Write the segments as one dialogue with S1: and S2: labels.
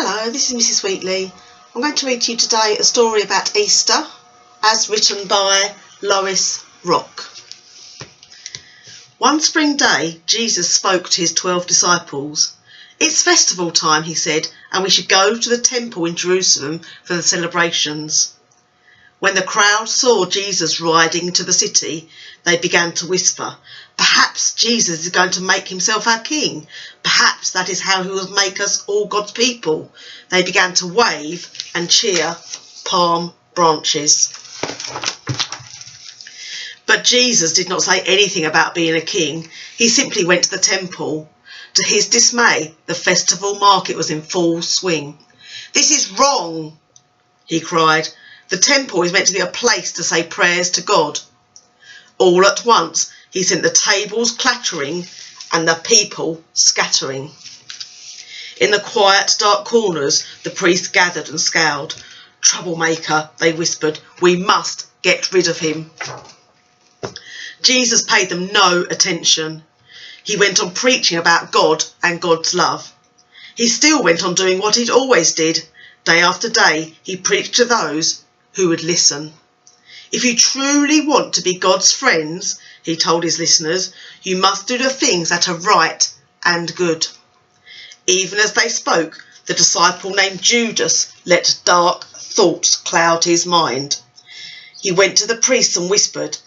S1: Hello, this is Mrs Wheatley. I'm going to read to you today a story about Easter, as written by Lois Rock. One spring day, Jesus spoke to his 12 disciples. "It's festival time," he said, "and we should go to the temple in Jerusalem for the celebrations." When the crowd saw Jesus riding into the city, they began to whisper, "Perhaps Jesus is going to make himself our king. Perhaps that is how he will make us all God's people." They began to wave and cheer palm branches. But Jesus did not say anything about being a king. He simply went to the temple. To his dismay, the festival market was in full swing. "This is wrong," he cried. "The temple is meant to be a place to say prayers to God." All at once, he sent the tables clattering and the people scattering. In the quiet, dark corners, the priests gathered and scowled. "Troublemaker," they whispered. "We must get rid of him." Jesus paid them no attention. He went on preaching about God and God's love. He still went on doing what he'd always did. Day after day, he preached to those who would listen. "If you truly want to be God's friends," he told his listeners, "you must do the things that are right and good." Even as they spoke, the disciple named Judas let dark thoughts cloud his mind. He went to the priests and whispered,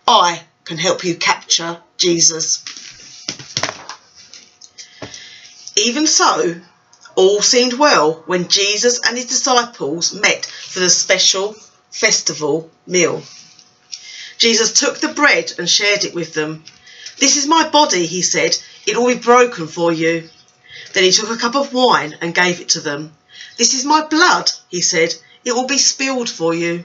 S1: "I can help you capture Jesus." Even so, all seemed well when Jesus and his disciples met for the special festival meal. Jesus took the bread and shared it with them. "This is my body," he said. "It will be broken for you." Then he took a cup of wine and gave it to them. "This is my blood," he said. "It will be spilled for you.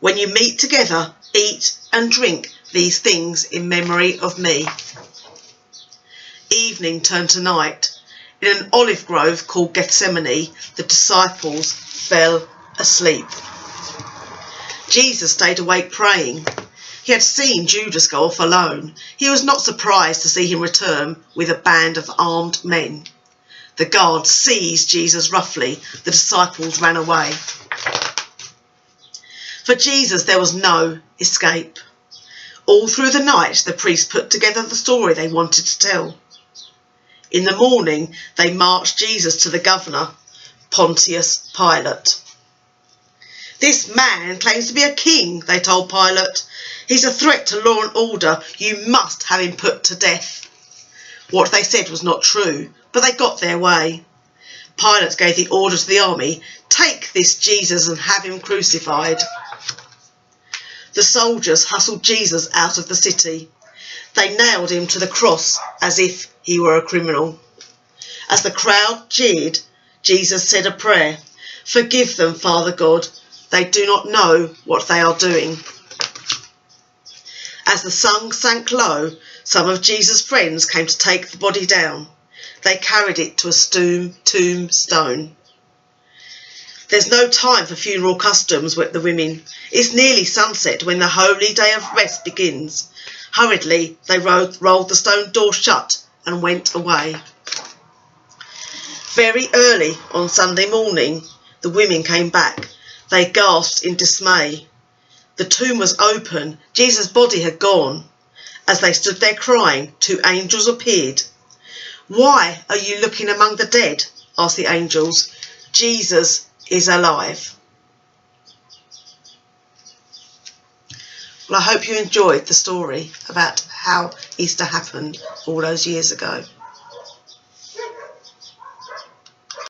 S1: When you meet together, eat and drink these things in memory of me." Evening turned to night. In an olive grove called Gethsemane, the disciples fell asleep. Jesus stayed awake praying. He had seen Judas go off alone. He was not surprised to see him return with a band of armed men. The guards seized Jesus roughly. The disciples ran away. For Jesus, there was no escape. All through the night, the priests put together the story they wanted to tell. In the morning, they marched Jesus to the governor, Pontius Pilate. "This man claims to be a king," they told Pilate. "He's a threat to law and order. You must have him put to death." What they said was not true, but they got their way. Pilate gave the order to the army, "Take this Jesus and have him crucified." The soldiers hustled Jesus out of the city. They nailed him to the cross as if he were a criminal. As the crowd cheered, Jesus said a prayer. "Forgive them, Father God. They do not know what they are doing." As the sun sank low, some of Jesus' friends came to take the body down. They carried it to a tombstone. "There's no time for funeral customs," wept the women. "It's nearly sunset when the holy day of rest begins." Hurriedly, they rolled the stone door shut and went away. Very early on Sunday morning, the women came back. They gasped in dismay. The tomb was open. Jesus' body had gone. As they stood there crying, 2 angels appeared. "Why are you looking among the dead?" asked the angels. "Jesus is alive." Well, I hope you enjoyed the story about how Easter happened all those years ago.